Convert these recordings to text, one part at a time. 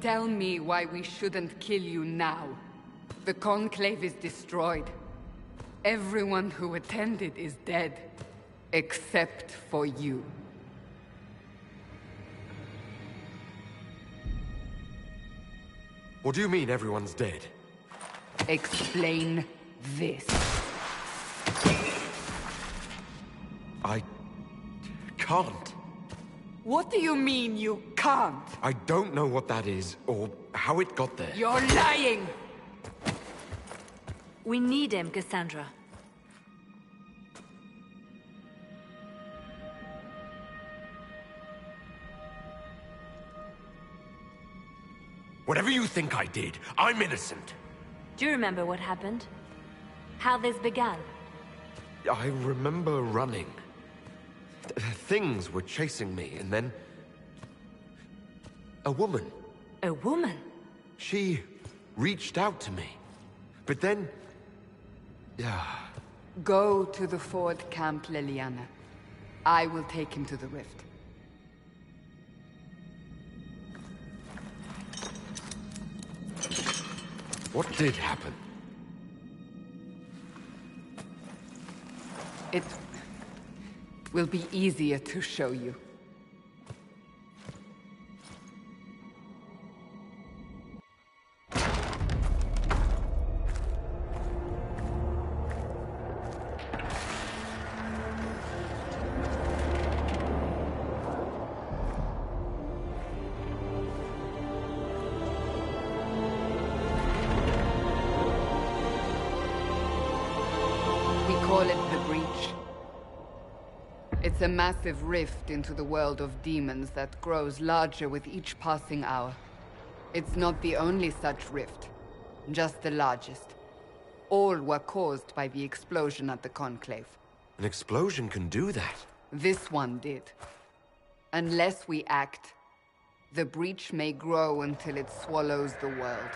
tell me why we shouldn't kill you now. The Conclave is destroyed. Everyone who attended is dead. Except for you. What do you mean everyone's dead? Explain this. I can't. What do you mean you can't? I don't know what that is, or how it got there. You're lying! We need him, Cassandra. Whatever you think I did, I'm innocent. Do you remember what happened? How this began? I remember running. Things were chasing me, and then... a woman. A woman? She reached out to me. But then... yeah... Go to the Ford camp, Liliana. I will take him to the rift. What did happen? It will be easier to show you. Call it the Breach. It's a massive rift into the world of demons that grows larger with each passing hour. It's not the only such rift, just the largest. All were caused by the explosion at the Conclave. An explosion can do that? This one did. Unless we act, the Breach may grow until it swallows the world.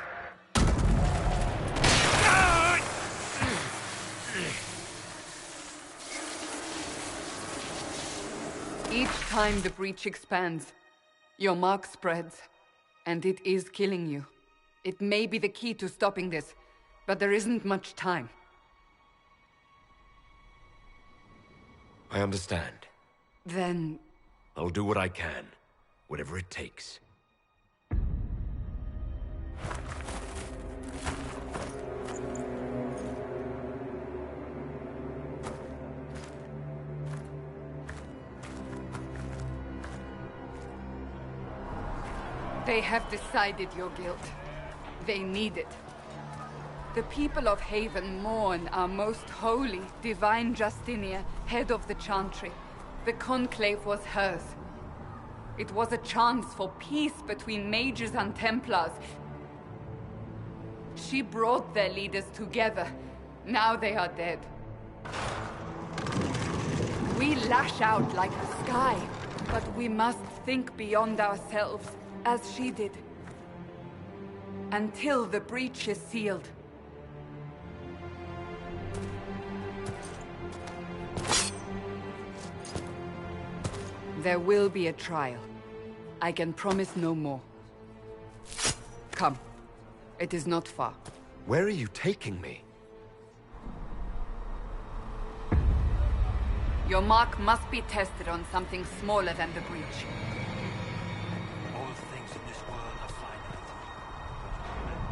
Each time the Breach expands, your mark spreads, and it is killing you. It may be the key to stopping this, but there isn't much time. I understand. Then... I'll do what I can, whatever it takes. They have decided your guilt. They need it. The people of Haven mourn our most holy, divine Justinia, head of the Chantry. The Conclave was hers. It was a chance for peace between mages and Templars. She brought their leaders together. Now they are dead. We lash out like the sky, but we must think beyond ourselves. As she did. Until the Breach is sealed. There will be a trial. I can promise no more. Come. It is not far. Where are you taking me? Your mark must be tested on something smaller than the Breach.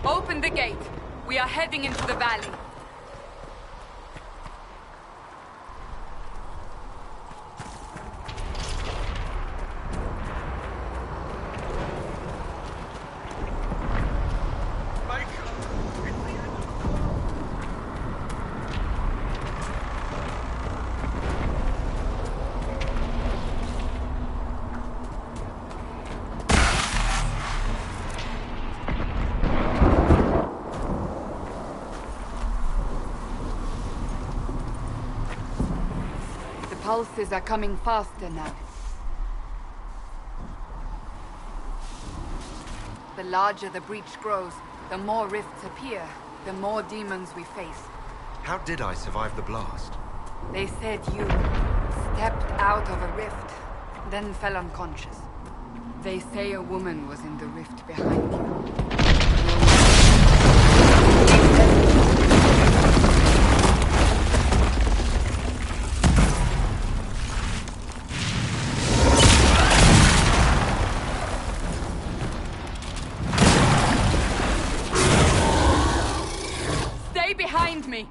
Open the gate. We are heading into the valley. Pulses are coming faster now. The larger the Breach grows, the more rifts appear, the more demons we face. How did I survive the blast? They said you stepped out of a rift, then fell unconscious. They say a woman was in the rift behind you. Stay behind me!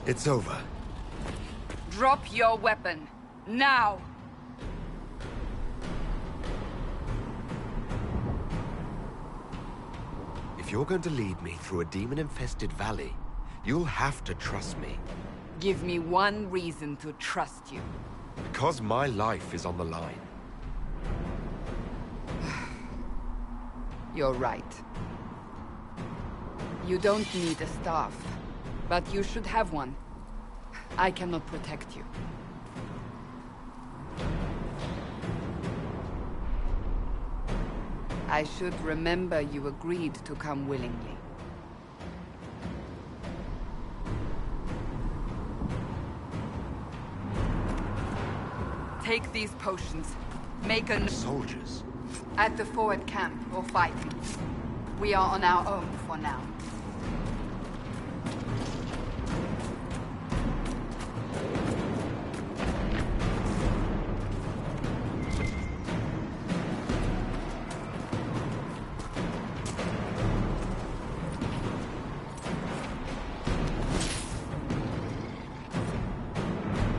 It's over. Drop your weapon. Now! If you're going to lead me through a demon-infested valley, you'll have to trust me. Give me one reason to trust you. Because my life is on the line. You're right. You don't need a staff, but you should have one. I cannot protect you. I should remember you agreed to come willingly. Take these potions. Make a... Soldiers? At the forward camp, or fighting. We are on our own for now.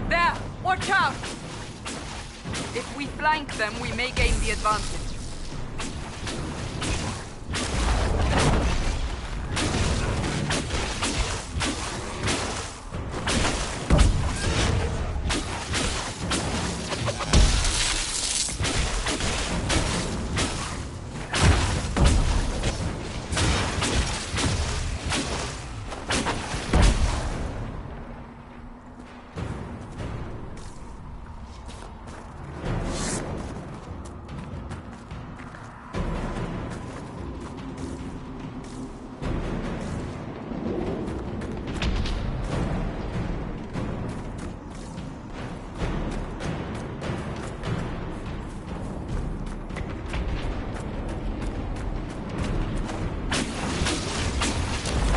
There! Watch out! If we flank them, we may gain the advantage.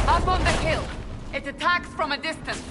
Up on the hill. It attacks from a distance.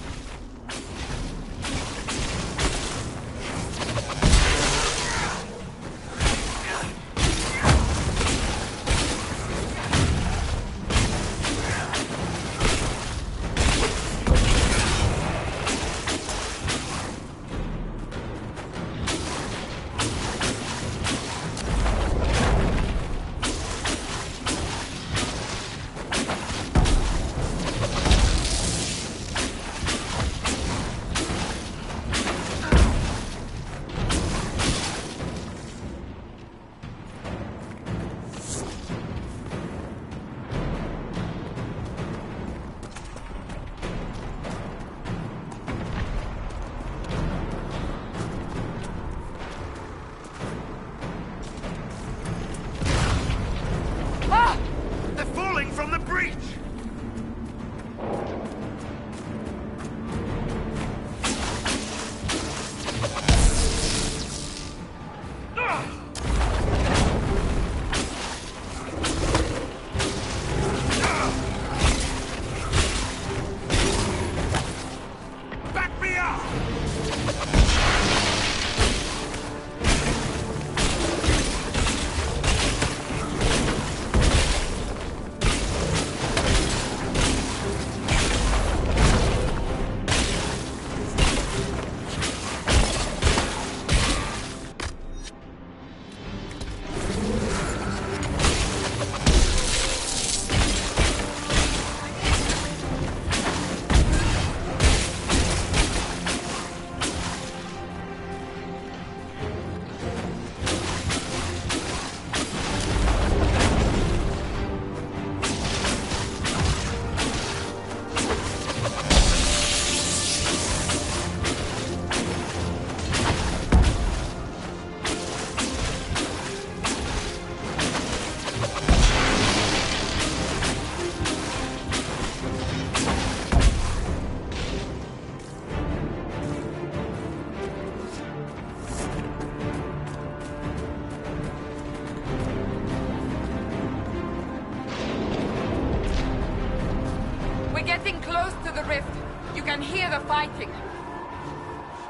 We're getting close to the rift. You can hear the fighting.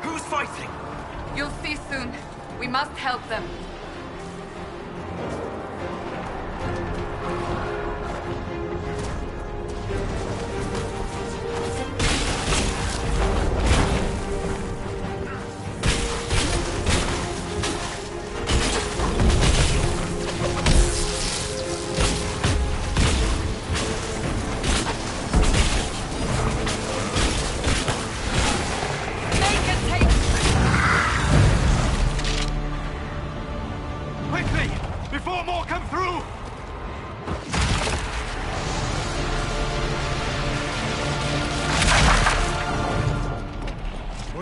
Who's fighting? You'll see soon. We must help them.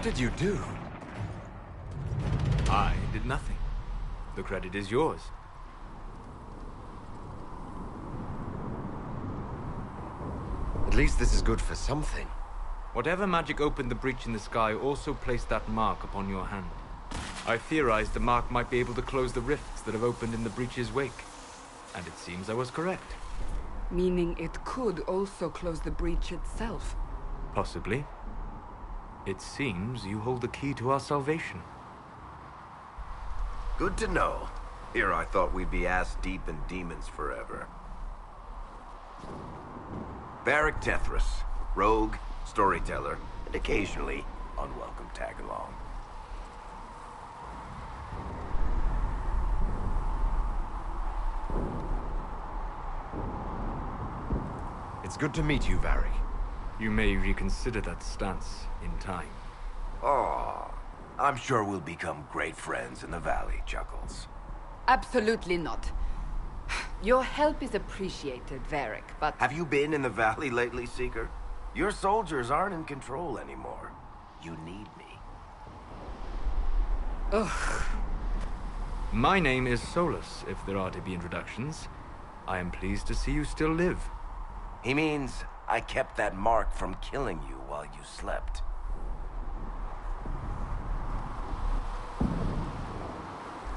What did you do? I did nothing. The credit is yours. At least this is good for something. Whatever magic opened the breach in the sky also placed that mark upon your hand. I theorized the mark might be able to close the rifts that have opened in the breach's wake. And it seems I was correct. Meaning it could also close the breach itself. Possibly. It seems you hold the key to our salvation. Good to know. Here I thought we'd be ass-deep in demons forever. Varric Tethras, rogue, storyteller, and occasionally unwelcome tag-along. It's good to meet you, Varric. You may reconsider that stance in time. Oh, I'm sure we'll become great friends in the valley, Chuckles. Absolutely not. Your help is appreciated, Varric, but... Have you been in the valley lately, Seeker? Your soldiers aren't in control anymore. You need me. Ugh. My name is Solus, if there are to be introductions. I am pleased to see you still live. He means I kept that mark from killing you while you slept.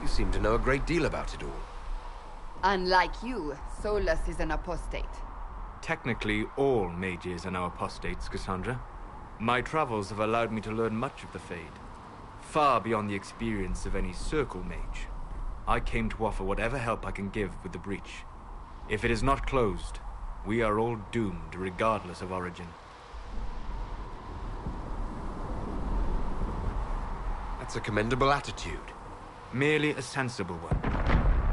You seem to know a great deal about it all. Unlike you, Solus is an apostate. Technically, all mages are now apostates, Cassandra. My travels have allowed me to learn much of the Fade. Far beyond the experience of any circle mage. I came to offer whatever help I can give with the breach. If it is not closed, we are all doomed, regardless of origin. That's a commendable attitude. Merely a sensible one.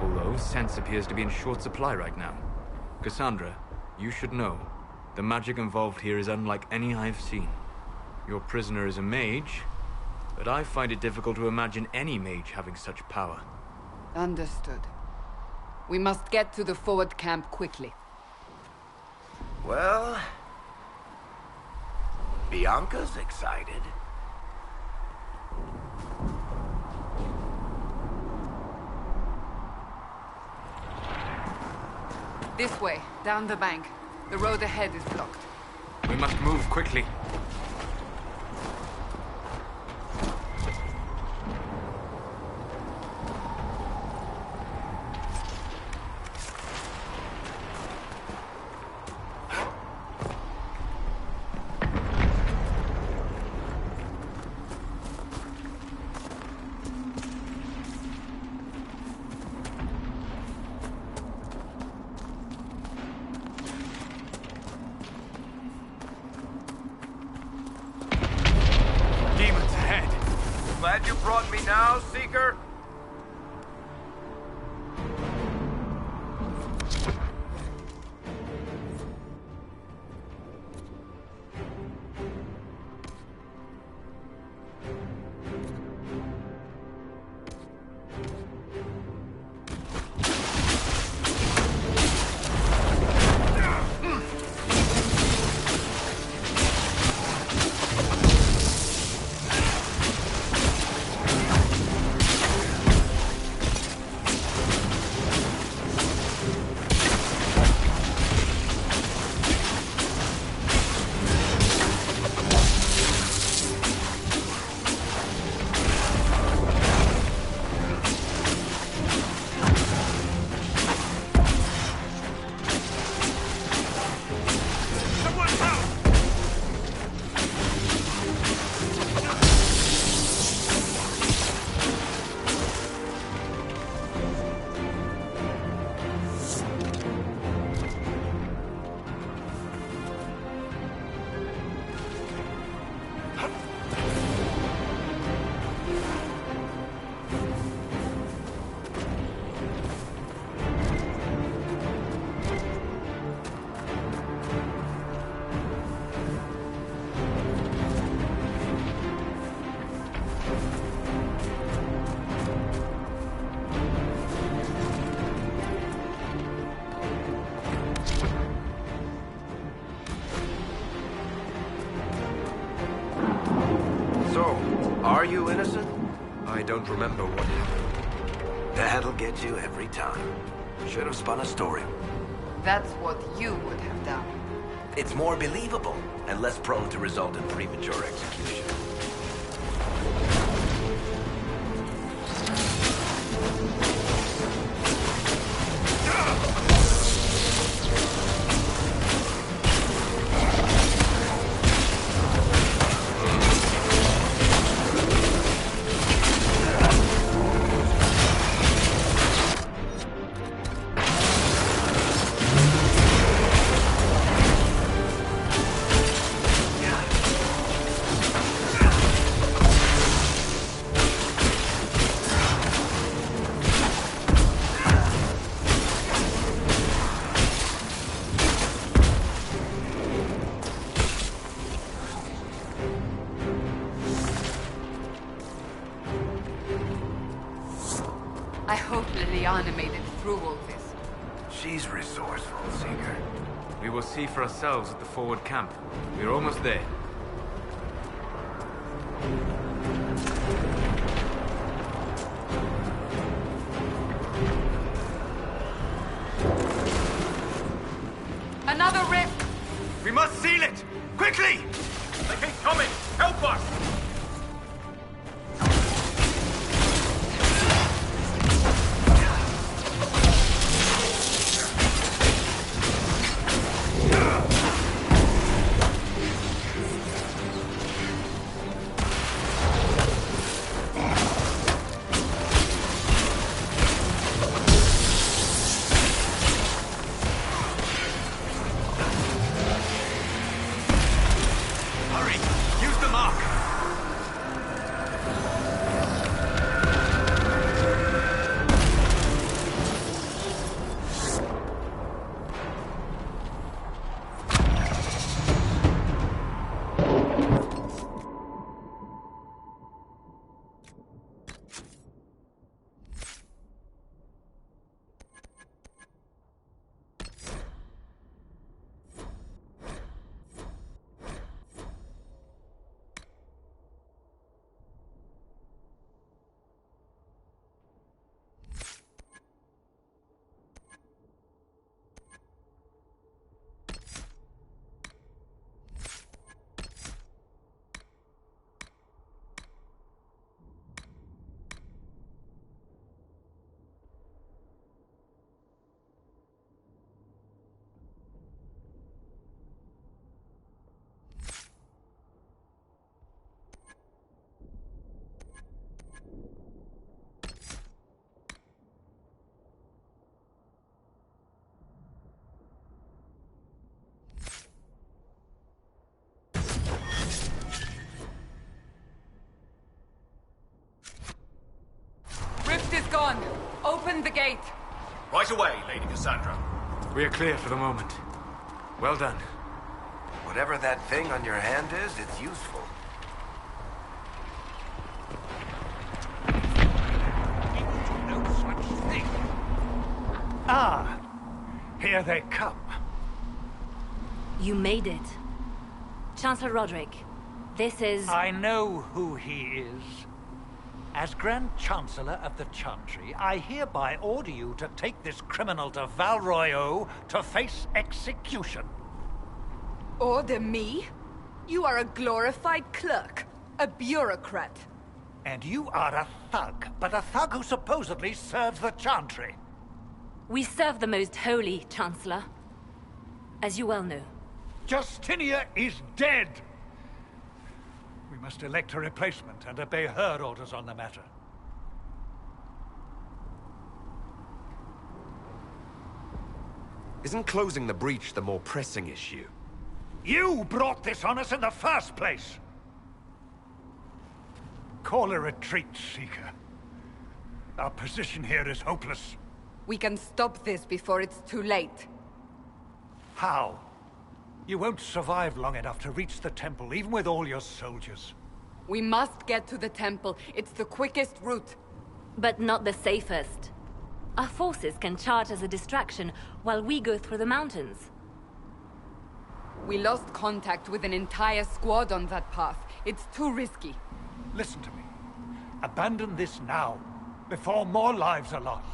Although sense appears to be in short supply right now. Cassandra, you should know, the magic involved here is unlike any I've seen. Your prisoner is a mage, but I find it difficult to imagine any mage having such power. Understood. We must get to the forward camp quickly. Well... Bianca's excited. This way, down the bank. The road ahead is blocked. We must move quickly. Glad you brought me now, Seeker? Are you innocent? I don't remember what happened. That'll get you every time. Should have spun a story. That's what you would have done. It's more believable and less prone to result in premature execution. I hope Liliana made it through all this. She's resourceful, Seeker. We will see for ourselves at the forward camp. We're almost there. Another rift! We must seal it! Quickly! They keep coming! Help us! Gone. Open the gate. Right away, Lady Cassandra. We are clear for the moment. Well done. Whatever that thing on your hand is, it's useful. No such thing. Ah, here they come. You made it. Chancellor Roderick, this is... I know who he is. As Grand Chancellor of the Chantry, I hereby order you to take this criminal to Val Royeaux to face execution. Order me? You are a glorified clerk, a bureaucrat. And you are a thug, but a thug who supposedly serves the Chantry. We serve the most holy, Chancellor. As you well know. Justinia is dead! We must elect a replacement and obey her orders on the matter. Isn't closing the breach the more pressing issue? You brought this on us in the first place! Call a retreat, Seeker. Our position here is hopeless. We can stop this before it's too late. How? You won't survive long enough to reach the temple, even with all your soldiers. We must get to the temple. It's the quickest route. But not the safest. Our forces can charge as a distraction while we go through the mountains. We lost contact with an entire squad on that path. It's too risky. Listen to me. Abandon this now, before more lives are lost.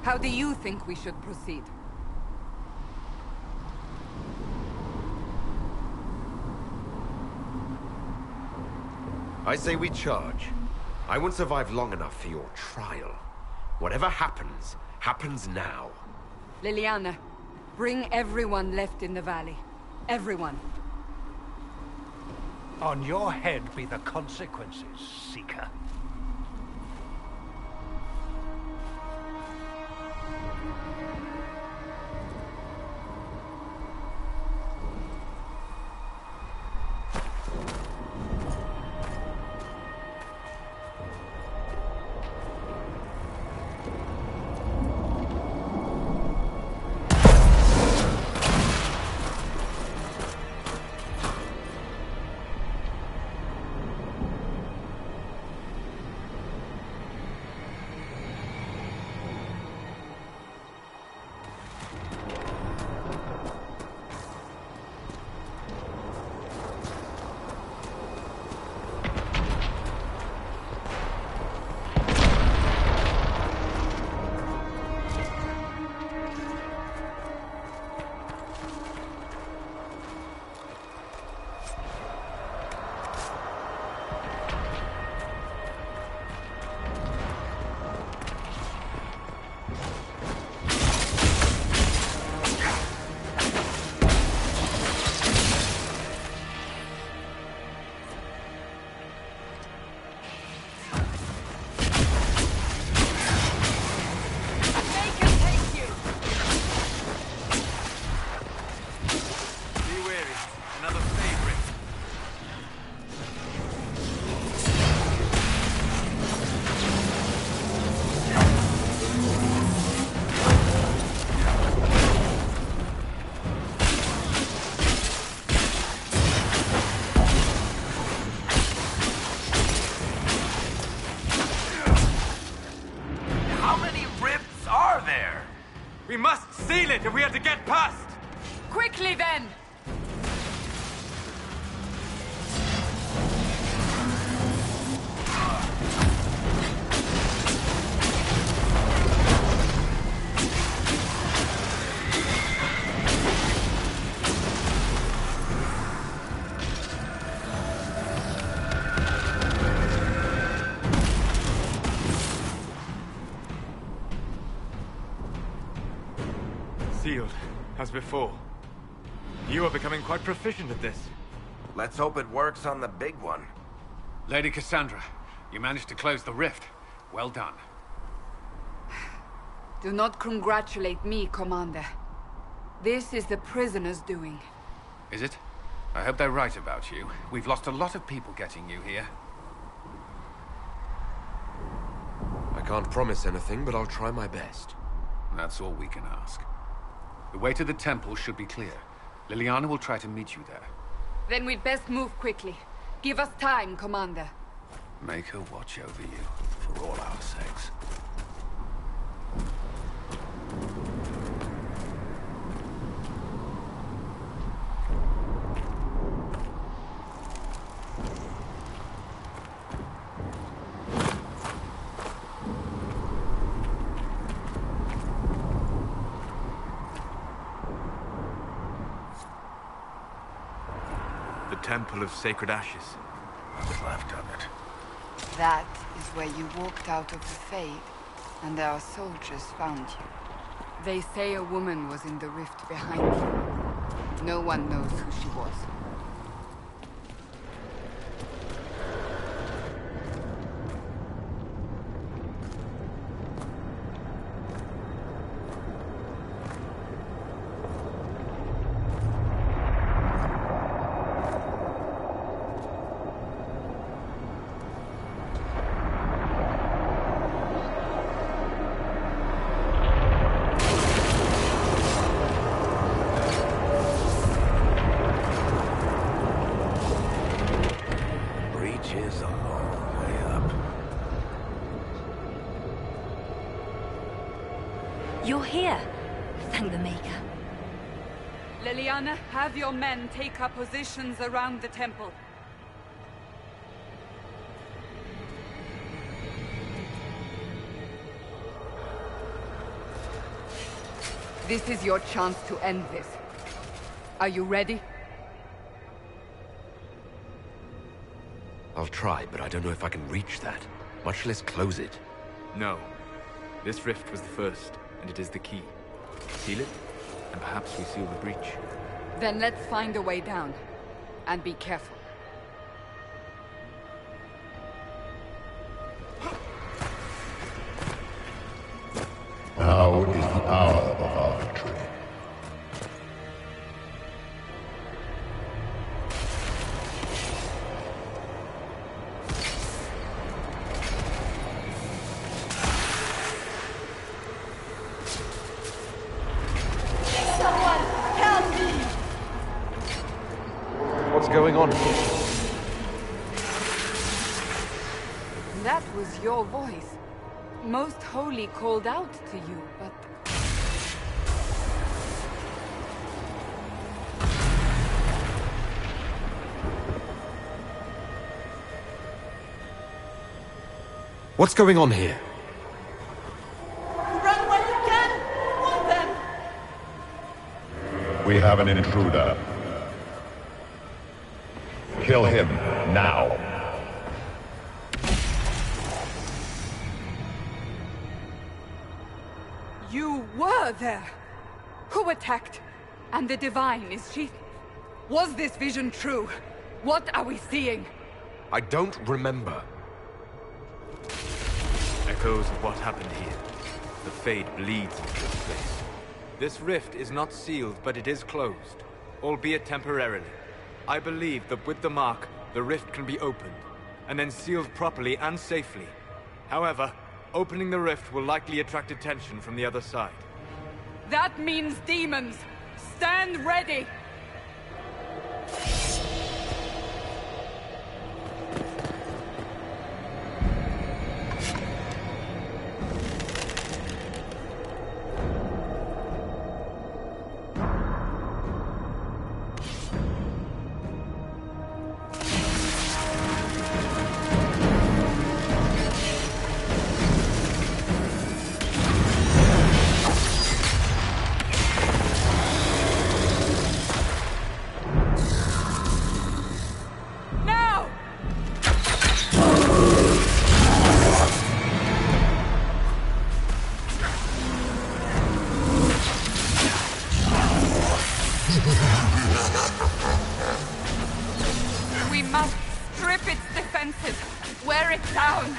How do you think we should proceed? I say we charge. I won't survive long enough for your trial. Whatever happens, happens now. Liliana, bring everyone left in the valley. Everyone. On your head be the consequences, Seeker. We must seal it if we are to get past! Quickly then! Sealed, as before. You are becoming quite proficient at this. Let's hope it works on the big one. Lady Cassandra, you managed to close the rift. Well done. Do not congratulate me, Commander. This is the prisoner's doing. Is it? I hope they're right about you. We've lost a lot of people getting you here. I can't promise anything, but I'll try my best. That's all we can ask. The way to the temple should be clear. Liliana will try to meet you there. Then we'd best move quickly. Give us time, Commander. Make her watch over you, for all our sakes. Temple of Sacred Ashes. What's left of it? That is where you walked out of the Fade, and our soldiers found you. They say a woman was in the rift behind you. No one knows who she was. You're here. Thank the Maker. Liliana, have your men take up positions around the temple. This is your chance to end this. Are you ready? I'll try, but I don't know if I can reach that, much less close it. No. This rift was the first, and it is the key. Seal it, and perhaps we seal the breach. Then let's find a way down. And be careful. Now is the hour of our victory. Someone help me! What's going on here? That was your voice. Most Holy called out to you, but... What's going on here? Run when you can! Want them! We have an intruder. Kill him now. You were there! Who attacked? And the Divine, is she... Was this vision true? What are we seeing? I don't remember. Echoes of what happened here. The Fade bleeds into this place. This rift is not sealed, but it is closed, albeit temporarily. I believe that with the mark, the rift can be opened, and then sealed properly and safely. However, opening the rift will likely attract attention from the other side. That means demons! Stand ready! We must strip its defenses, wear it down.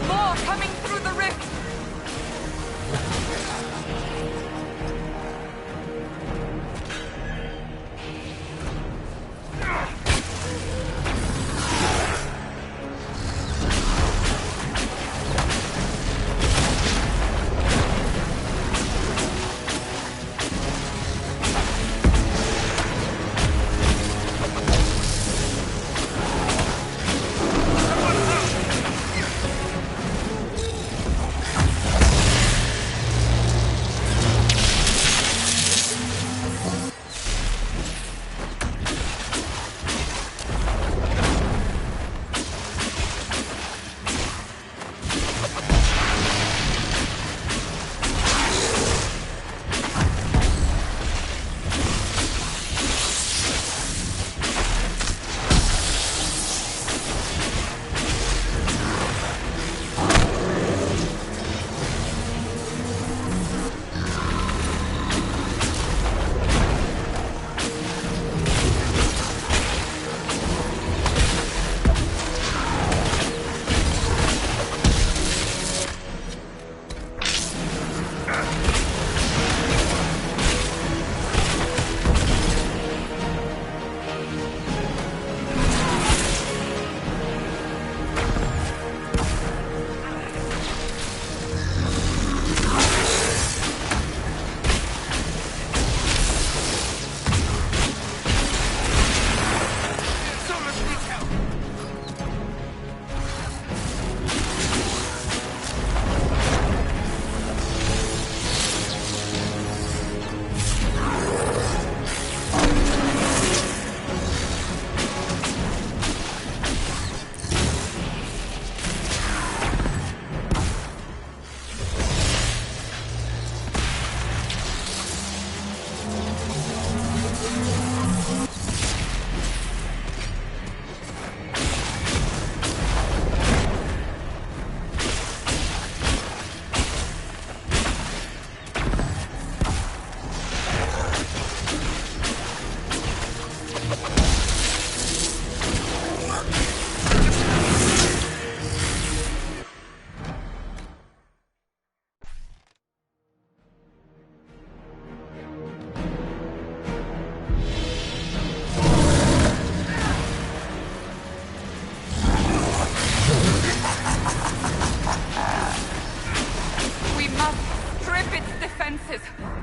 More coming through the rift.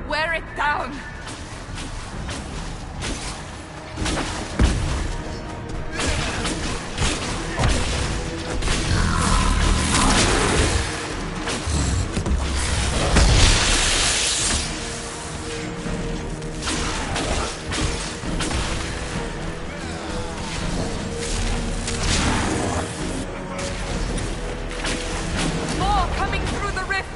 Wear it down! More coming through the rift!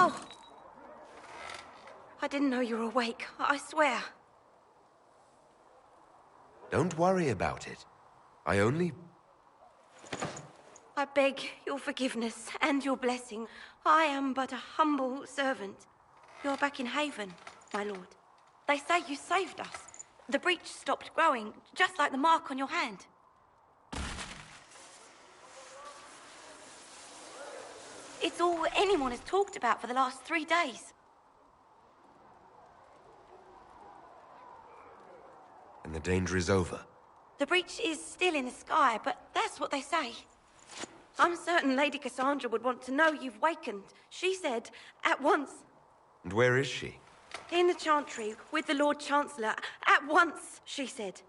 Oh! I didn't know you were awake, I swear. Don't worry about it. I beg your forgiveness and your blessing. I am but a humble servant. You're back in Haven, my lord. They say you saved us. The breach stopped growing, just like the mark on your hand. It's all anyone has talked about for the last 3 days. And the danger is over. The breach is still in the sky, but that's what they say. I'm certain Lady Cassandra would want to know you've wakened. She said, at once. And where is she? In the Chantry, with the Lord Chancellor. At once, she said.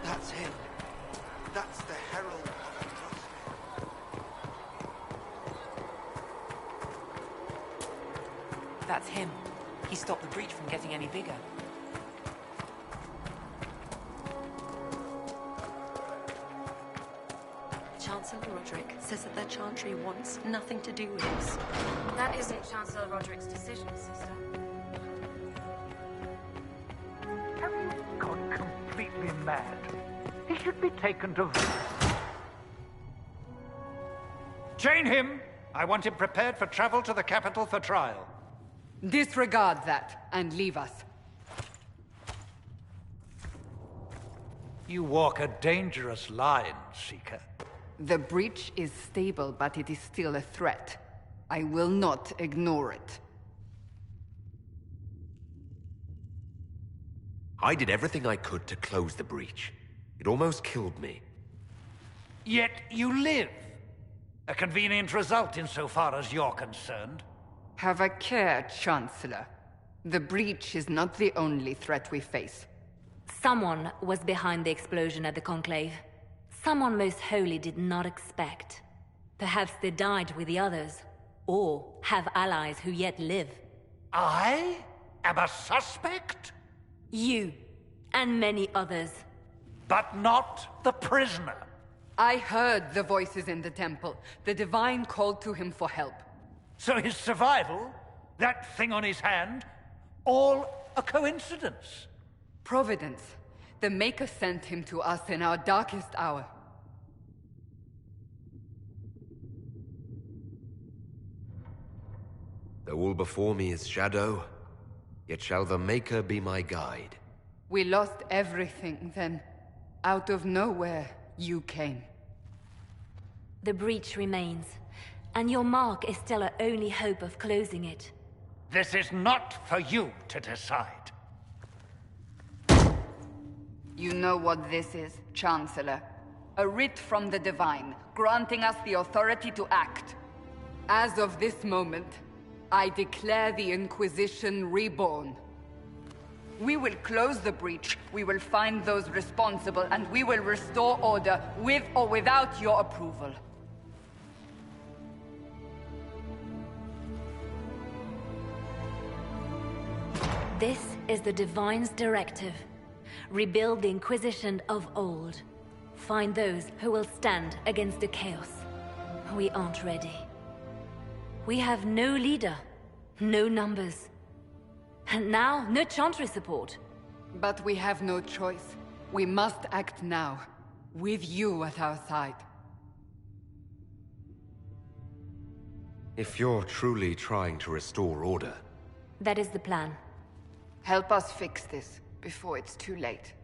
That's him. That's the herald of the cross. That's him. He stopped the breach from getting any bigger. Chancellor Roderick says that the Chantry wants nothing to do with us. That isn't Chancellor Roderick's decision, sister. Have you gone completely mad? He should be taken to... Chain him! I want him prepared for travel to the capital for trial. Disregard that, and leave us. You walk a dangerous line, Seeker. The breach is stable, but it is still a threat. I will not ignore it. I did everything I could to close the breach. It almost killed me. Yet you live. A convenient result insofar as you're concerned. Have a care, Chancellor. The breach is not the only threat we face. Someone was behind the explosion at the Conclave. Someone most holy did not expect. Perhaps they died with the others, or have allies who yet live. I am a suspect? You, and many others. But not the prisoner. I heard the voices in the temple. The Divine called to him for help. So his survival, that thing on his hand, all a coincidence? Providence. The Maker sent him to us in our darkest hour. Though all before me is shadow, yet shall the Maker be my guide. We lost everything then. Out of nowhere, you came. The breach remains, and your mark is still our only hope of closing it. This is not for you to decide. You know what this is, Chancellor. A writ from the Divine, granting us the authority to act. As of this moment, I declare the Inquisition reborn. We will close the breach, we will find those responsible, and we will restore order, with or without your approval. This is the Divine's directive. Rebuild the Inquisition of old. Find those who will stand against the chaos. We aren't ready. We have no leader, no numbers. And now, no Chantry support. But we have no choice. We must act now, with you at our side. If you're truly trying to restore order... That is the plan. Help us fix this, before it's too late.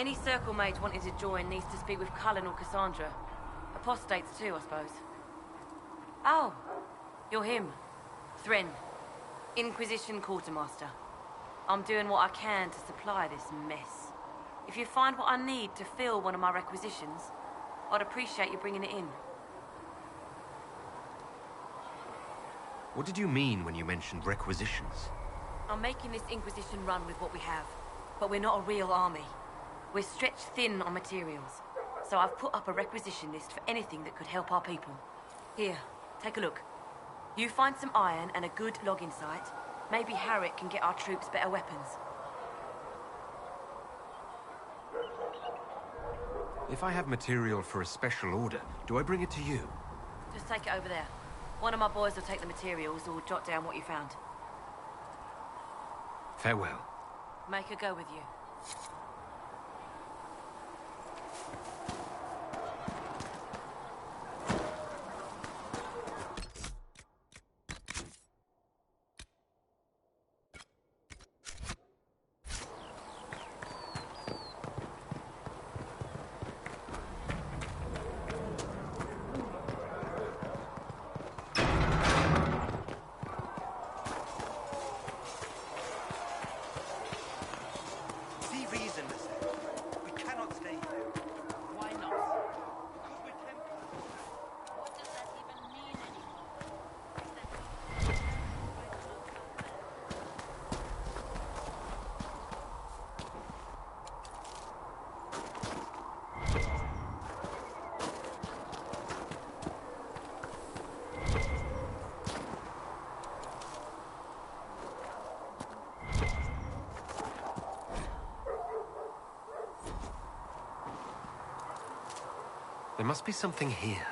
Any circle mage wanting to join needs to speak with Cullen or Cassandra. Apostates too, I suppose. Oh, you're him. Thren. Inquisition Quartermaster. I'm doing what I can to supply this mess. If you find what I need to fill one of my requisitions, I'd appreciate you bringing it in. What did you mean when you mentioned requisitions? I'm making this Inquisition run with what we have, but we're not a real army. We're stretched thin on materials, so I've put up a requisition list for anything that could help our people. Here, take a look. You find some iron and a good logging site, maybe Harriet can get our troops better weapons. If I have material for a special order, do I bring it to you? Just take it over there. One of my boys will take the materials or jot down what you found. Farewell. Make her go with you. There must be something here.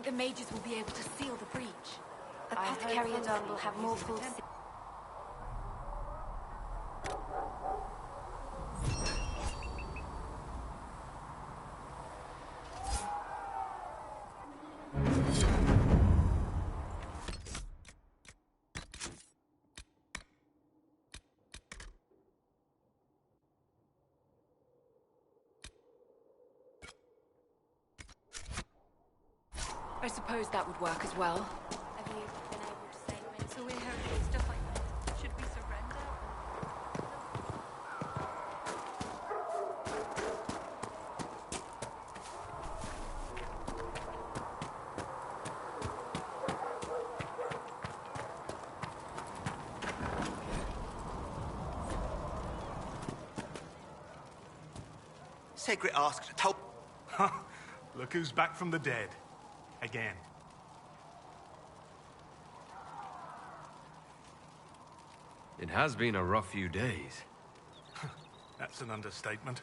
think the mages will be able to seal the breach? Apothecary Adon will have more full... I suppose that would work as well. Have you been able to say when? So we're hearing stuff like that. Should we surrender? Segret asked, told... Look who's back from the dead. Again. It has been a rough few days. That's an understatement.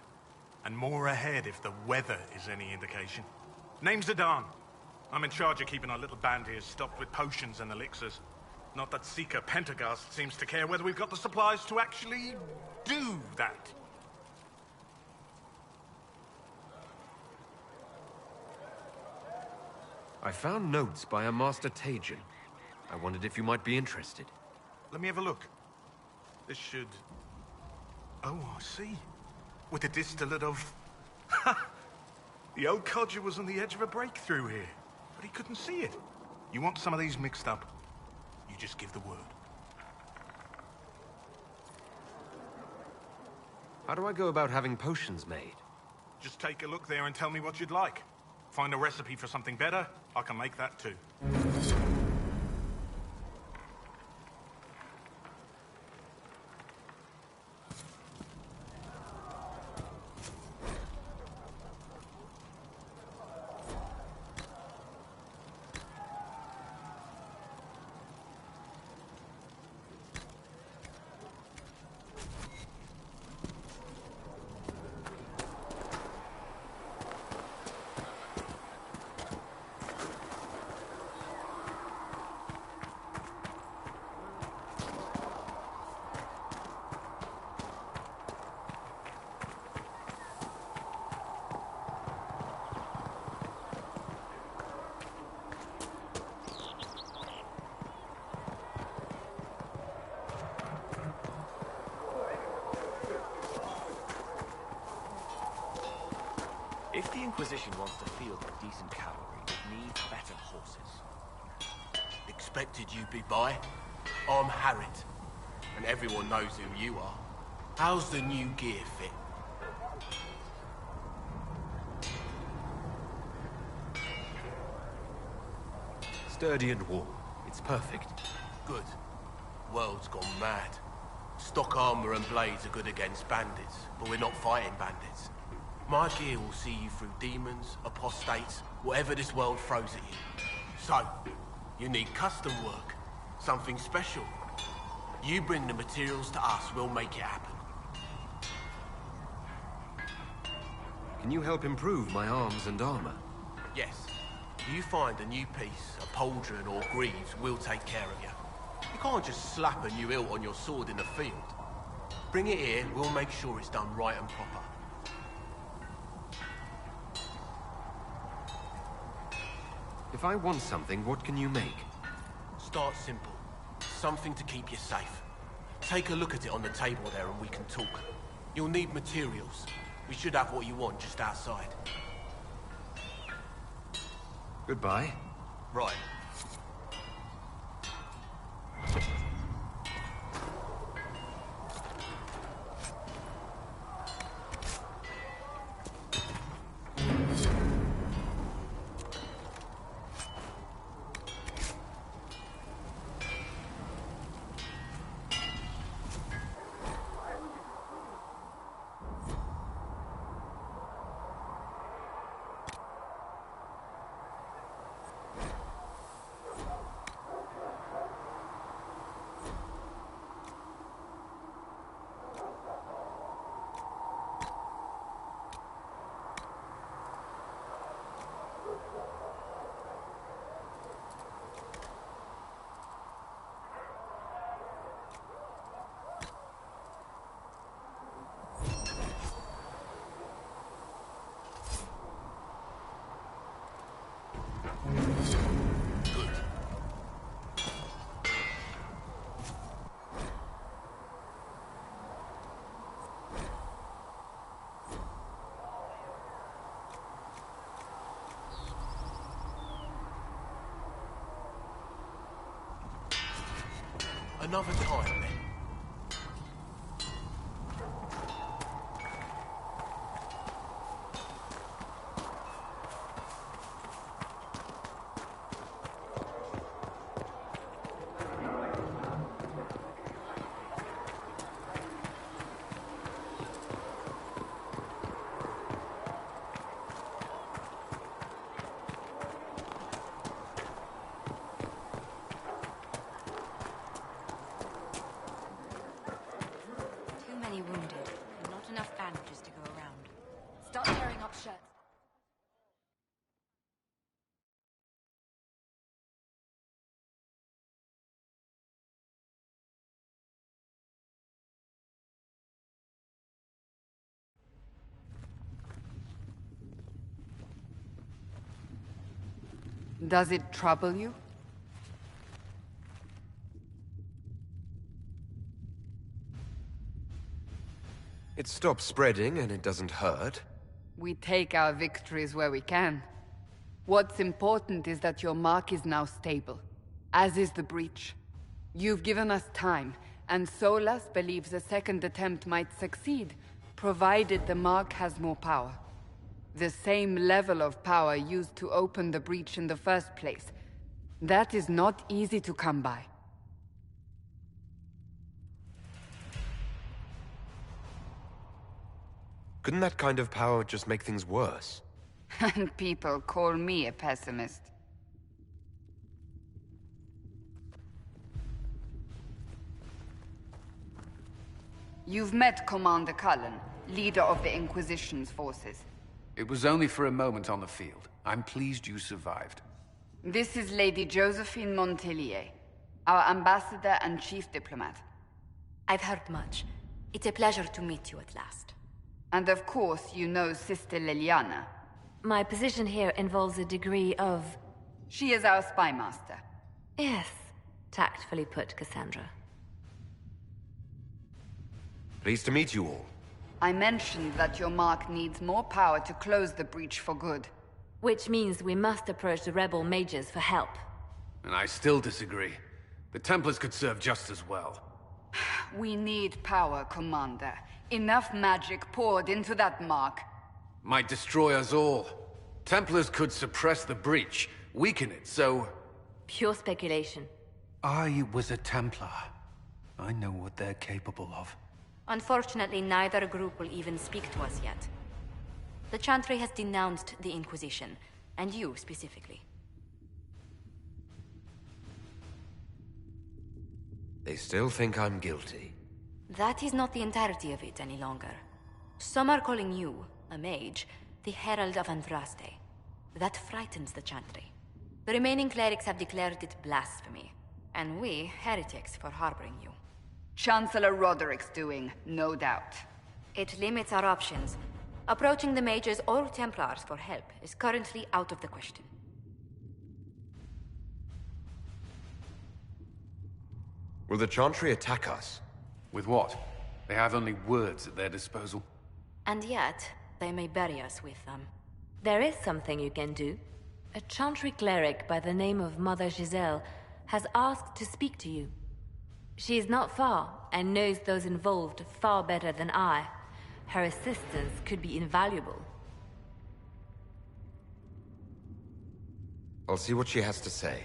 And more ahead if the weather is any indication. Name's Adon. I'm in charge of keeping our little band here stocked with potions and elixirs. Not that Seeker Pentagast seems to care whether we've got the supplies to actually do that. I found notes by a Master Tajin. I wondered if you might be interested. Let me have a look. This should... Oh, I see. With a distillate of... The old codger was on the edge of a breakthrough here, but he couldn't see it. You want some of these mixed up, you just give the word. How do I go about having potions made? Just take a look there and tell me what you'd like. Find a recipe for something better, I can make that too. If the Inquisition wants to field a decent cavalry, it needs better horses. Expected you'd be by. I'm Harriet, and everyone knows who you are. How's the new gear fit? Sturdy and warm. It's perfect. Good. World's gone mad. Stock armor and blades are good against bandits, but we're not fighting bandits. My gear will see you through demons, apostates, whatever this world throws at you. So, you need custom work, something special. You bring the materials to us, we'll make it happen. Can you help improve my arms and armor? Yes. If you find a new piece, a pauldron or greaves, we'll take care of you. You can't just slap a new hilt on your sword in the field. Bring it here, we'll make sure it's done right and proper. If I want something, what can you make? Start simple. Something to keep you safe. Take a look at it on the table there and we can talk. You'll need materials. We should have what you want just outside. Goodbye. Right. another time, then. Does it trouble you? It stops spreading and it doesn't hurt. We take our victories where we can. What's important is that your mark is now stable, as is the breach. You've given us time, and Solas believes a second attempt might succeed, provided the mark has more power. The same level of power used to open the breach in the first place. That is not easy to come by. Couldn't that kind of power just make things worse? And people call me a pessimist. You've met Commander Cullen, leader of the Inquisition's forces. It was only for a moment on the field. I'm pleased you survived. This is Lady Josephine Montelier, our ambassador and chief diplomat. I've heard much. It's a pleasure to meet you at last. And of course, you know Sister Liliana. My position here involves a degree of... She is our spy master. Yes, tactfully put, Cassandra. Pleased to meet you all. I mentioned that your mark needs more power to close the breach for good. Which means we must approach the rebel mages for help. And I still disagree. The Templars could serve just as well. We need power, Commander. Enough magic poured into that mark. Might destroy us all. Templars could suppress the breach, weaken it, so... Pure speculation. I was a Templar. I know what they're capable of. Unfortunately, neither group will even speak to us yet. The Chantry has denounced the Inquisition, and you specifically. They still think I'm guilty. That is not the entirety of it any longer. Some are calling you, a mage, the Herald of Andraste. That frightens the Chantry. The remaining clerics have declared it blasphemy, and we, heretics, for harboring you. Chancellor Roderick's doing, no doubt. It limits our options. Approaching the mages or Templars for help is currently out of the question. Will the Chantry attack us? With what? They have only words at their disposal. And yet, they may bury us with them. There is something you can do. A Chantry cleric by the name of Mother Giselle has asked to speak to you. She is not far, and knows those involved far better than I. Her assistance could be invaluable. I'll see what she has to say.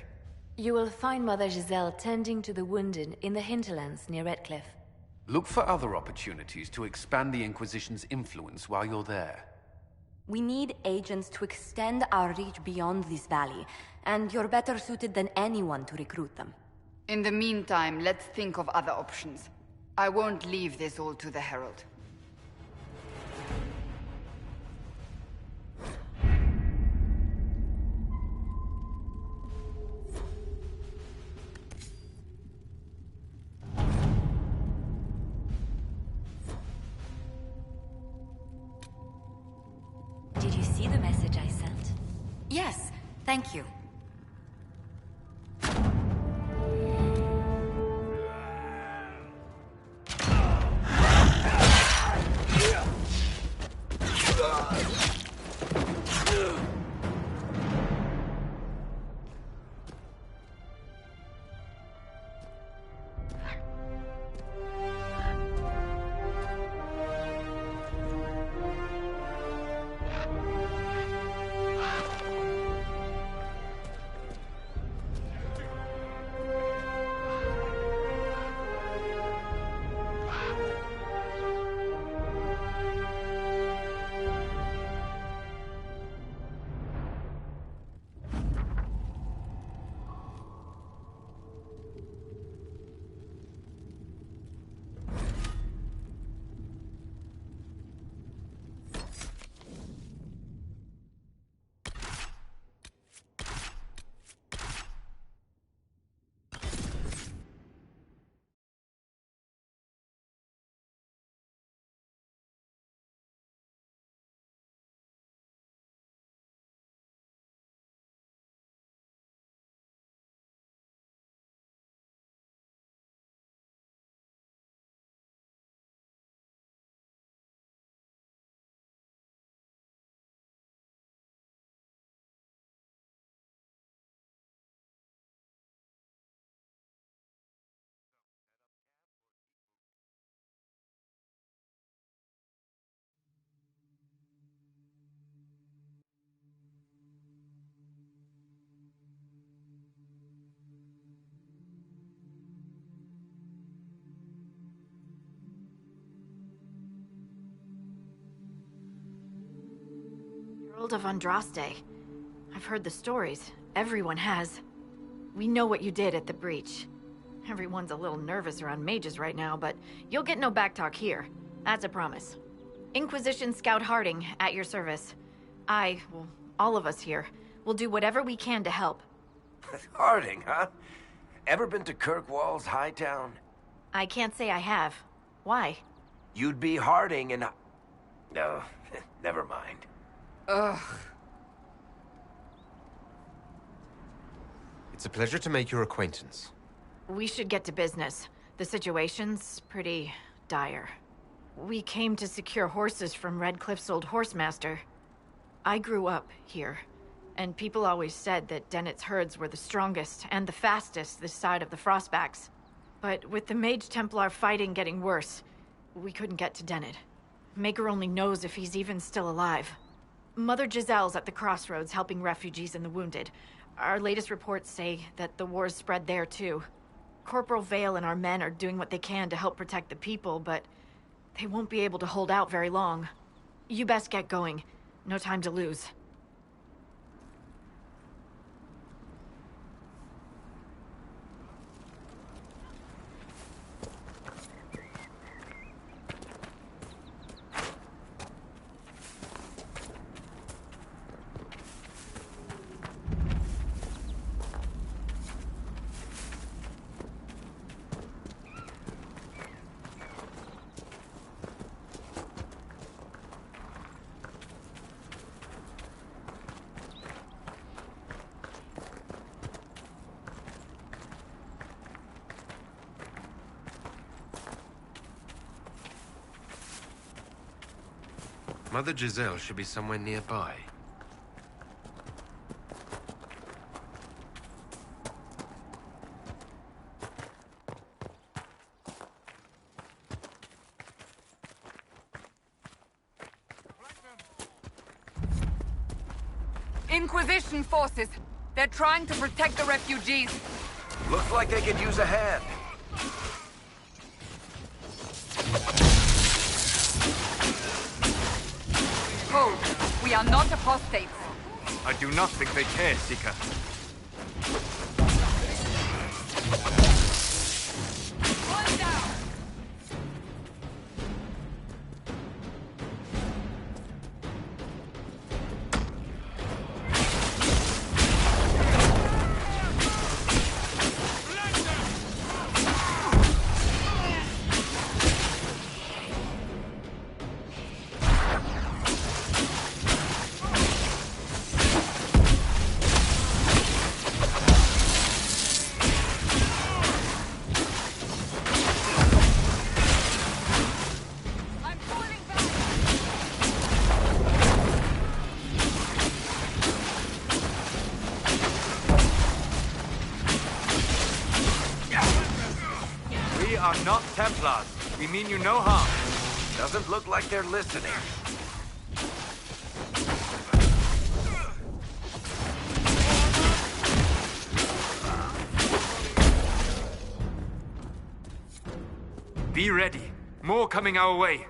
You will find Mother Giselle tending to the wounded in the hinterlands near Redcliffe. Look for other opportunities to expand the Inquisition's influence while you're there. We need agents to extend our reach beyond this valley, and you're better suited than anyone to recruit them. In the meantime, let's think of other options. I won't leave this all to the Herald. Did you see the message I sent? Yes, thank you. World of Andraste. I've heard the stories. Everyone has. We know what you did at the breach. Everyone's a little nervous around mages right now, but you'll get no backtalk here. That's a promise. Inquisition Scout Harding, at your service. Well, all of us here, will do whatever we can to help. Harding, huh? Ever been to Kirkwall's Hightown? I can't say I have. Why? You'd be Harding and... No, never mind. Ugh. It's a pleasure to make your acquaintance. We should get to business. The situation's pretty dire. We came to secure horses from Redcliffe's old horsemaster. I grew up here, and people always said that Dennett's herds were the strongest and the fastest this side of the Frostbacks. But with the Mage Templar fighting getting worse, we couldn't get to Dennett. Maker only knows if he's even still alive. Mother Giselle's at the crossroads helping refugees and the wounded. Our latest reports say that the war's spread there too. Corporal Vale and our men are doing what they can to help protect the people, but they won't be able to hold out very long. You best get going. No time to lose. Mother Giselle should be somewhere nearby. Inquisition forces. They're trying to protect the refugees. Looks like they could use a hand. Hold. We are not apostates. I do not think they care, Seeker. One down. We are not Templars. We mean you no harm. Doesn't look like they're listening. Be ready. More coming our way.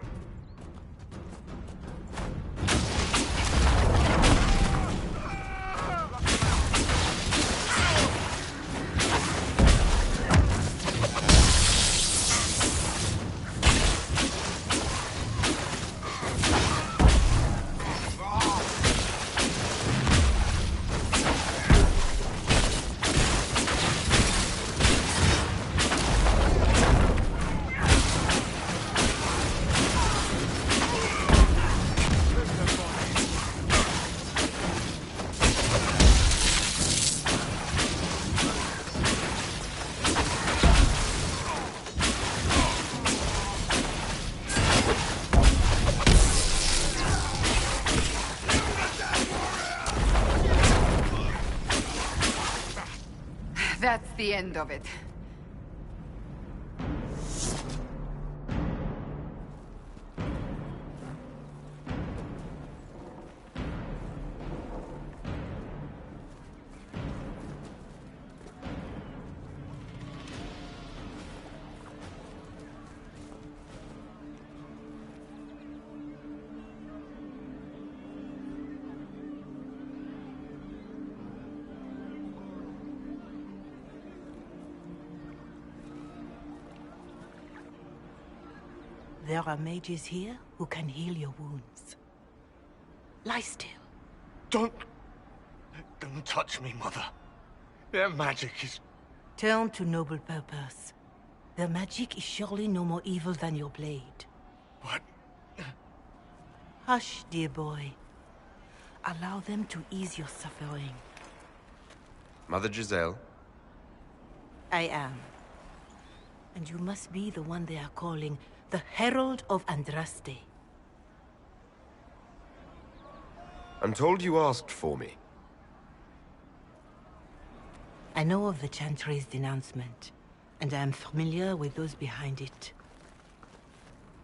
That's the end of it. There are mages here who can heal your wounds. Lie still. Don't touch me, Mother. Their magic is... Turn to noble purpose. Their magic is surely no more evil than your blade. What? Hush, dear boy. Allow them to ease your suffering. Mother Giselle? I am. And you must be the one they are calling the Herald of Andraste. I'm told you asked for me. I know of the Chantry's denouncement, and I am familiar with those behind it.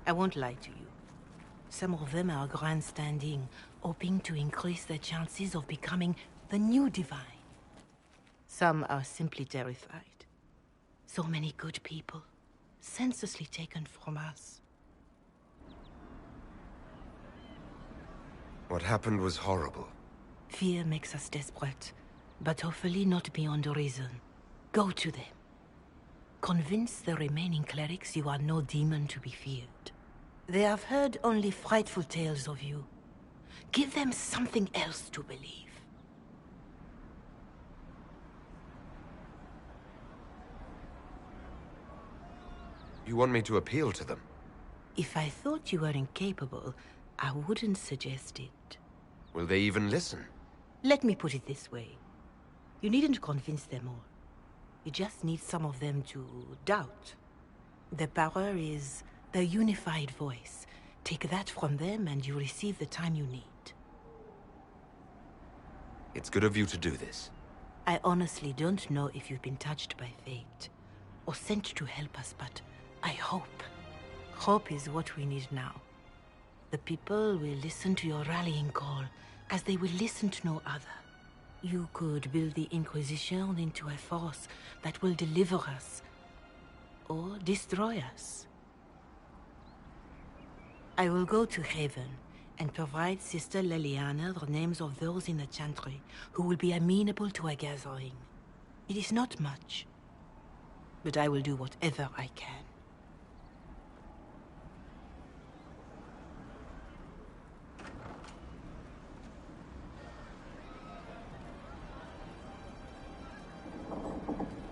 I won't lie to you. Some of them are grandstanding, hoping to increase their chances of becoming the new divine. Some are simply terrified. So many good people, senselessly taken from us. What happened was horrible. Fear makes us desperate, but hopefully not beyond reason. Go to them. Convince the remaining clerics you are no demon to be feared. They have heard only frightful tales of you. Give them something else to believe. You want me to appeal to them? If I thought you were incapable, I wouldn't suggest it. Will they even listen? Let me put it this way. You needn't convince them all. You just need some of them to doubt. Their power is their unified voice. Take that from them and you receive the time you need. It's good of you to do this. I honestly don't know if you've been touched by fate, or sent to help us, but I hope. Hope is what we need now. The people will listen to your rallying call, as they will listen to no other. You could build the Inquisition into a force that will deliver us, or destroy us. I will go to Haven, and provide Sister Leliana the names of those in the Chantry who will be amenable to a gathering. It is not much, but I will do whatever I can.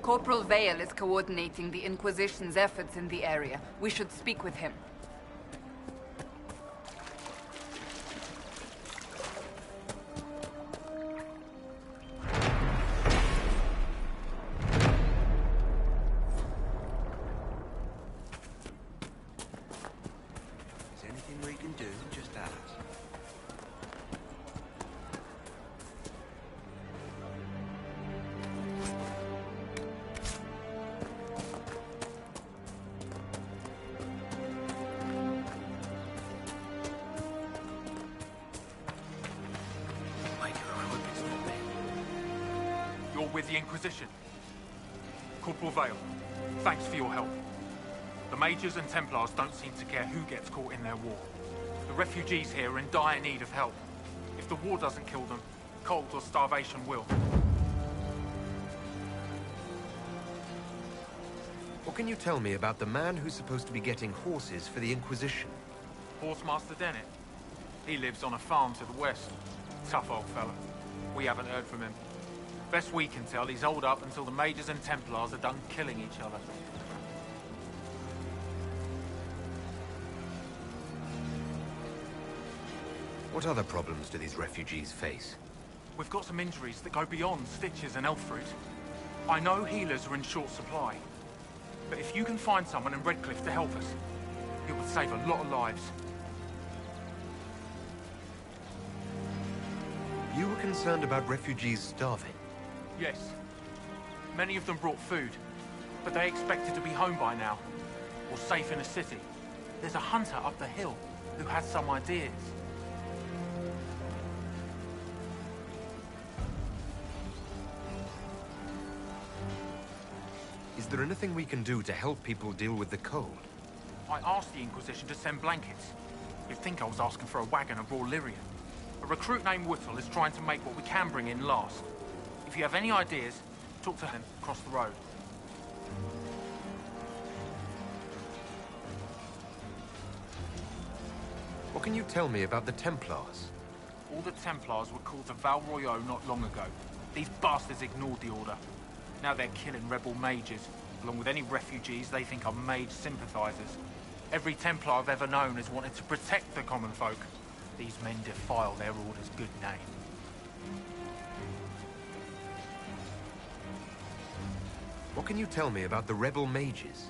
Corporal Vale is coordinating the Inquisition's efforts in the area. We should speak with him. Is there anything we can do? Just ask. You're with the Inquisition. Corporal Vale, thanks for your help. The Mages and Templars don't seem to care who gets caught in their war. The refugees here are in dire need of help. If the war doesn't kill them, cold or starvation will. What can you tell me about the man who's supposed to be getting horses for the Inquisition? Horsemaster Dennett. He lives on a farm to the west. Tough old fella. We haven't heard from him. Best we can tell, he's holed up until the Mages and Templars are done killing each other. What other problems do these refugees face? We've got some injuries that go beyond stitches and elf fruit. I know healers are in short supply, but if you can find someone in Redcliffe to help us, it would save a lot of lives. You were concerned about refugees starving? Yes. Many of them brought food, but they expected to be home by now, or safe in a city. There's a hunter up the hill who has some ideas. Is there anything we can do to help people deal with the cold? I asked the Inquisition to send blankets. You'd think I was asking for a wagon of raw Lyrian. A recruit named Whittle is trying to make what we can bring in last. If you have any ideas, talk to him across the road. What can you tell me about the Templars? All the Templars were called to Val Royeaux not long ago. These bastards ignored the order. Now they're killing rebel mages, along with any refugees they think are mage sympathizers. Every Templar I've ever known has wanted to protect the common folk. These men defile their order's good name. What can you tell me about the rebel mages?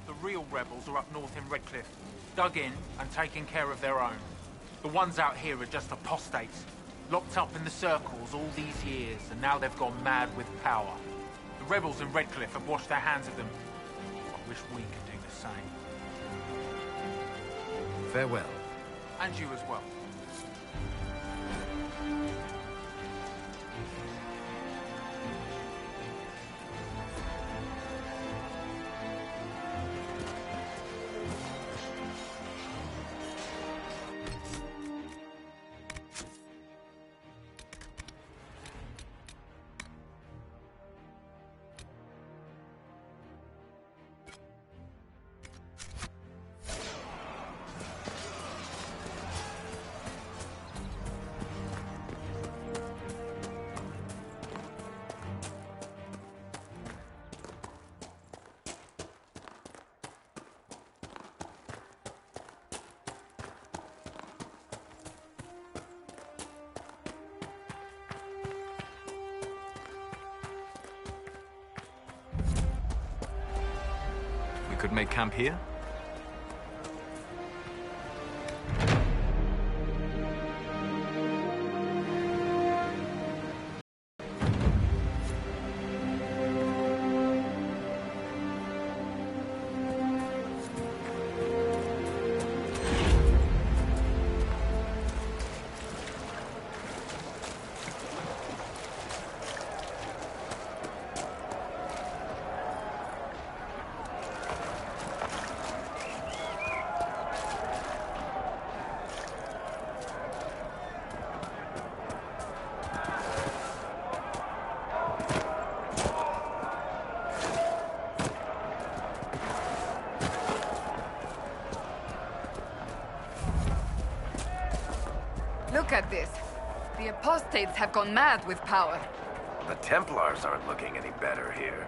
The real rebels are up north in Redcliffe, dug in and taking care of their own. The ones out here are just apostates, locked up in the circles all these years, and now they've gone mad with power. The rebels in Redcliffe have washed their hands of them. I wish we could do the same. Farewell. And you as well. We could make camp here? Look at this. The apostates have gone mad with power. The Templars aren't looking any better here.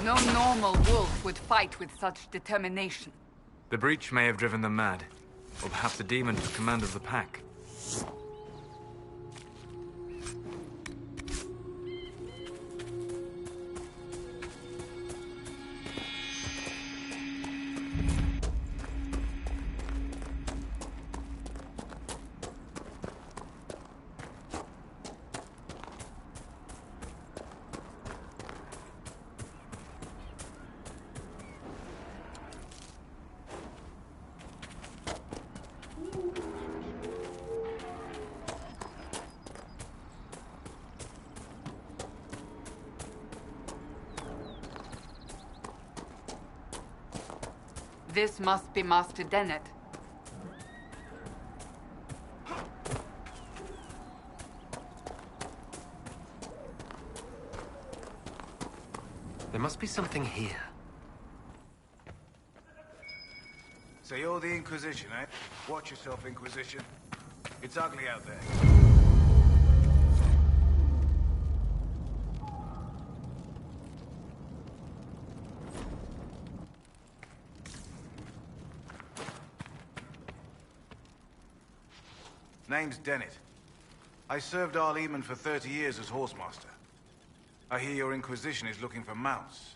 No normal wolf would fight with such determination. The breach may have driven them mad. Or perhaps a demon took command of the pack. This must be Master Dennett. There must be something here. So you're the Inquisition, eh? Watch yourself, Inquisition. It's ugly out there. Name's Dennett. I served our Lehman for 30 years as horsemaster. I hear your Inquisition is looking for mounts.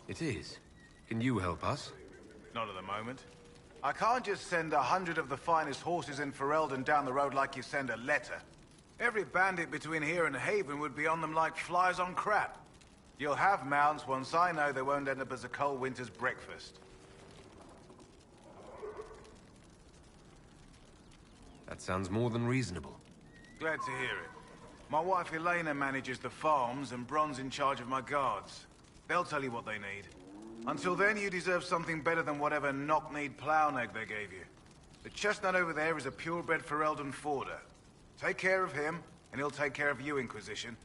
It is. Can you help us? Not at the moment. I can't just send 100 of the finest horses in Ferelden down the road like you send a letter. Every bandit between here and Haven would be on them like flies on crap. You'll have mounts once I know they won't end up as a cold winter's breakfast. That sounds more than reasonable. Glad to hear it. My wife Elena manages the farms and Bron's in charge of my guards. They'll tell you what they need. Until then, you deserve something better than whatever knock-kneed plow-neg they gave you. The chestnut over there is a purebred Ferelden forder. Take care of him, and he'll take care of you, Inquisition.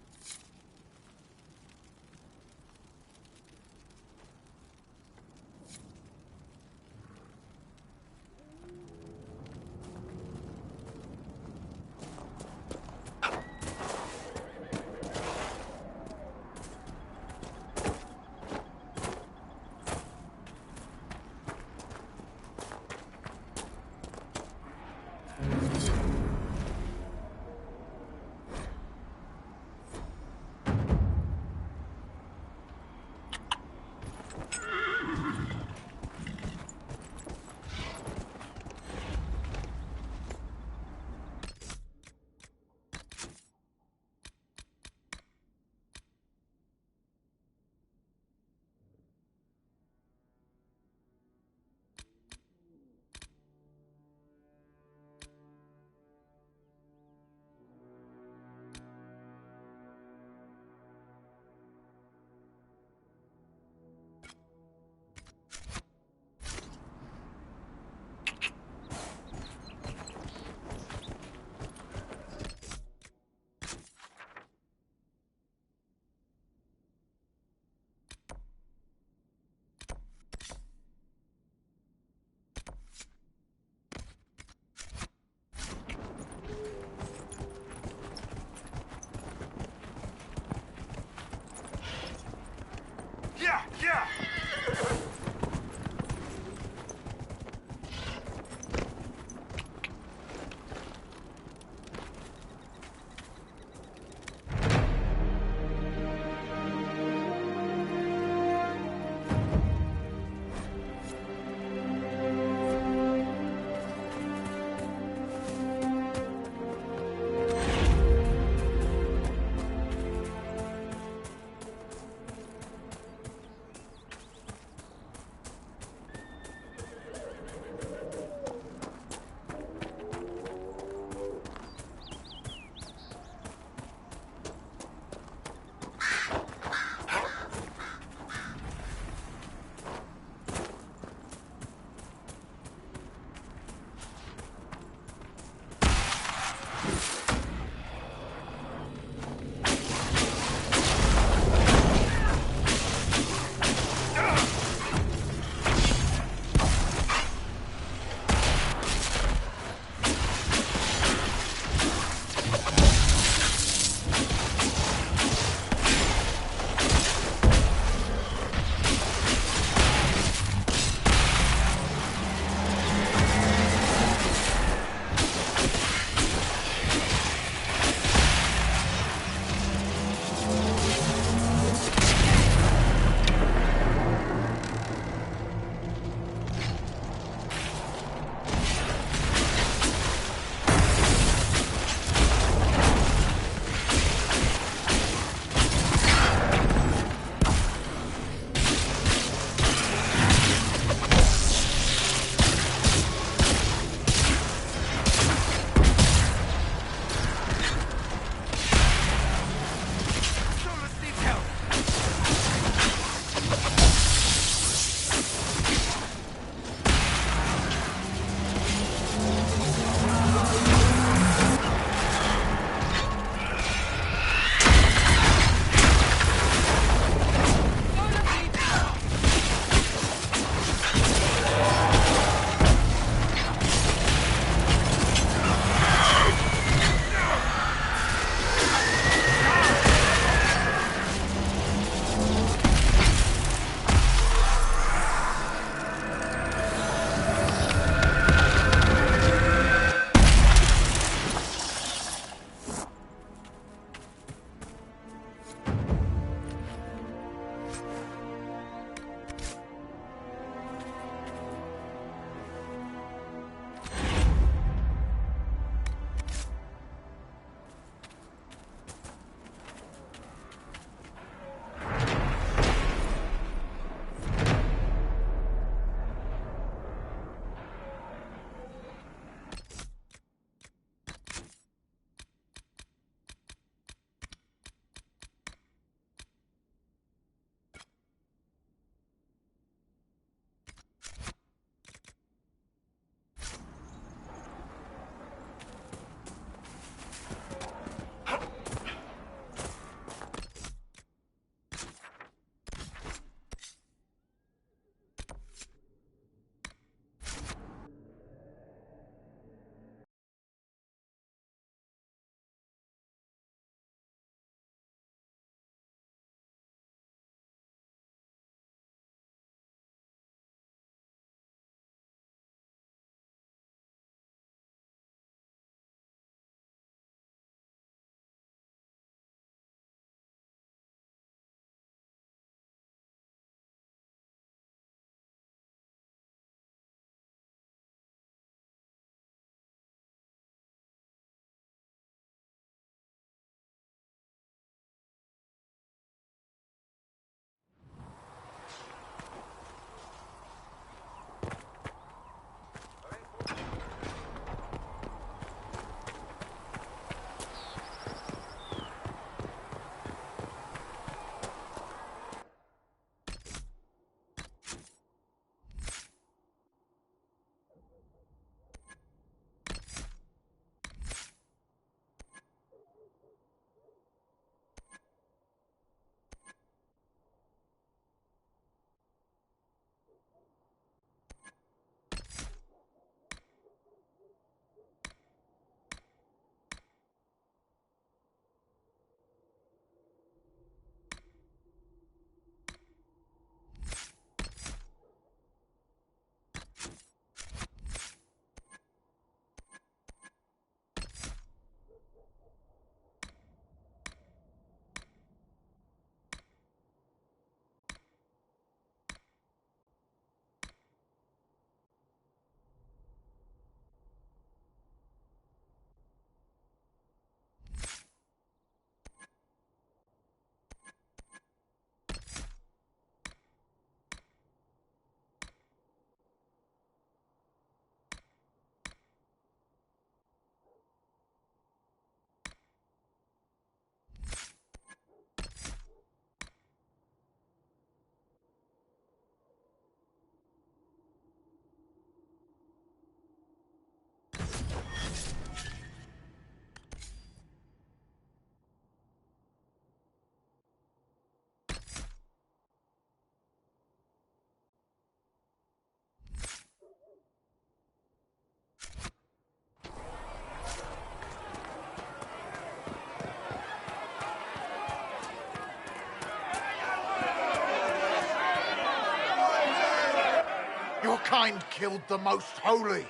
kind killed the most holy.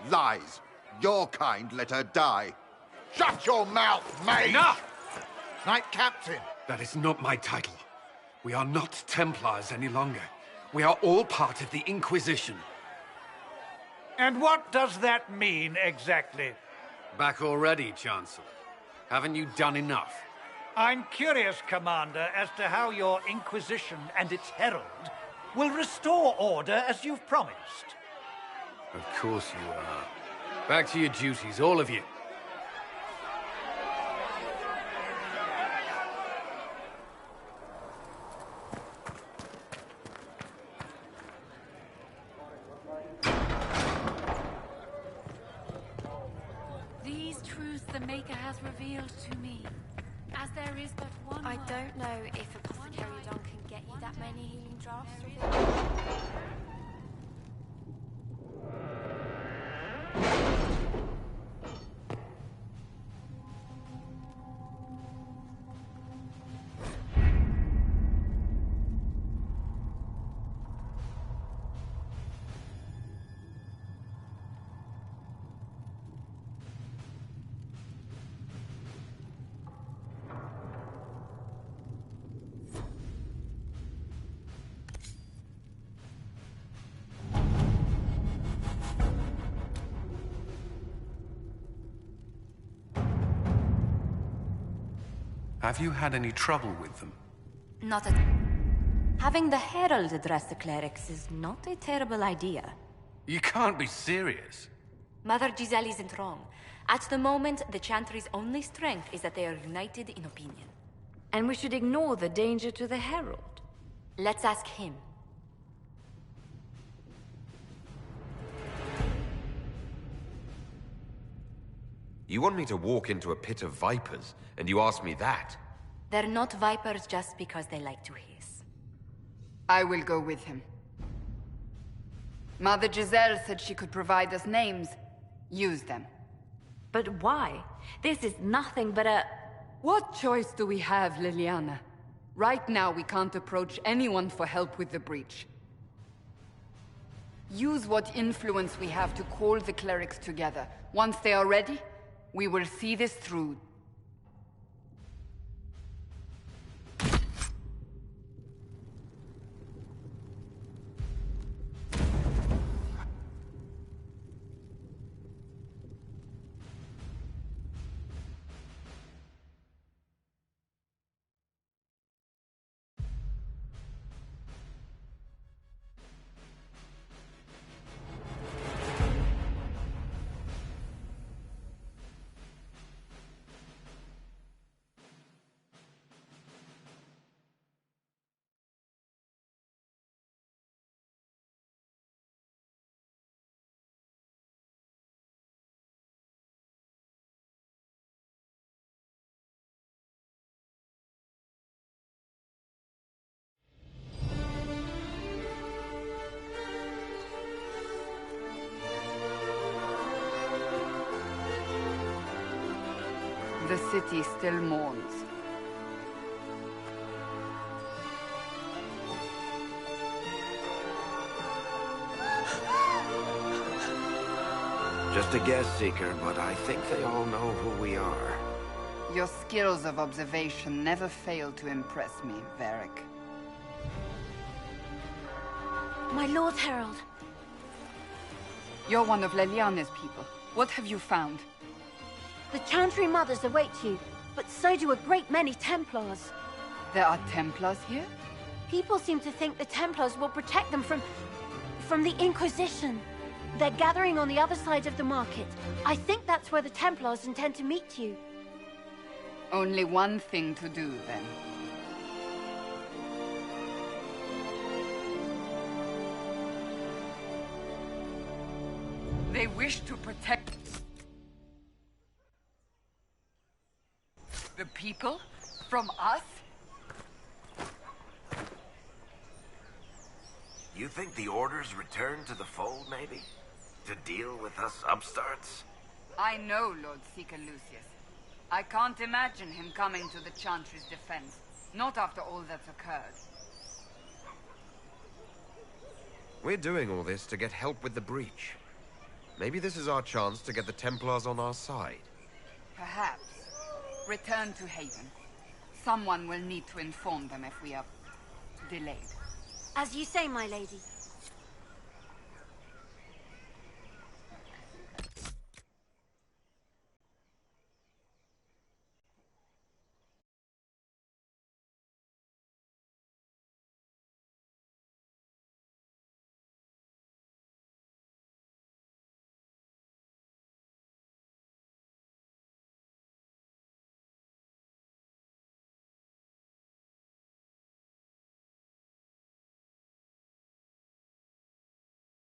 Lies. Your kind let her die. Shut your mouth, mate! Enough! Knight Captain. That is not my title. We are not Templars any longer. We are all part of the Inquisition. And what does that mean, exactly? Back already, Chancellor. Haven't you done enough? I'm curious, Commander, as to how your Inquisition and its herald will restore order as you've promised. Of course you are. Back to your duties, all of you. These truths the Maker has revealed to me, as there is but one. I don't know if Apothecary Don can get you that many healing drafts. Have you had any trouble with them? Not at... Having the Herald address the clerics is not a terrible idea. You can't be serious. Mother Giselle isn't wrong. At the moment, the Chantry's only strength is that they are united in opinion. And we should ignore the danger to the Herald. Let's ask him. You want me to walk into a pit of vipers, and you ask me that? They're not vipers just because they like to hiss. I will go with him. Mother Giselle said she could provide us names. Use them. But why? This is nothing but a... What choice do we have, Liliana? Right now, we can't approach anyone for help with the breach. Use what influence we have to call the clerics together. Once they are ready, we will see this through. The city still mourns. Just a guess, Seeker, but I think they all know who we are. Your skills of observation never fail to impress me, Varric. My Lord Herald. You're one of Leliana's people. What have you found? The Chantry Mothers await you, but so do a great many Templars. There are Templars here? People seem to think the Templars will protect them from the Inquisition. They're gathering on the other side of the market. I think that's where the Templars intend to meet you. Only one thing to do, then. They wish to protect the people from us? You think the Order's returned to the fold, maybe? To deal with us upstarts? I know Lord Seeker Lucius. I can't imagine him coming to the Chantry's defense. Not after all that's occurred. We're doing all this to get help with the breach. Maybe this is our chance to get the Templars on our side. Perhaps. Return to Haven. Someone will need to inform them if we are delayed. As you say, my lady.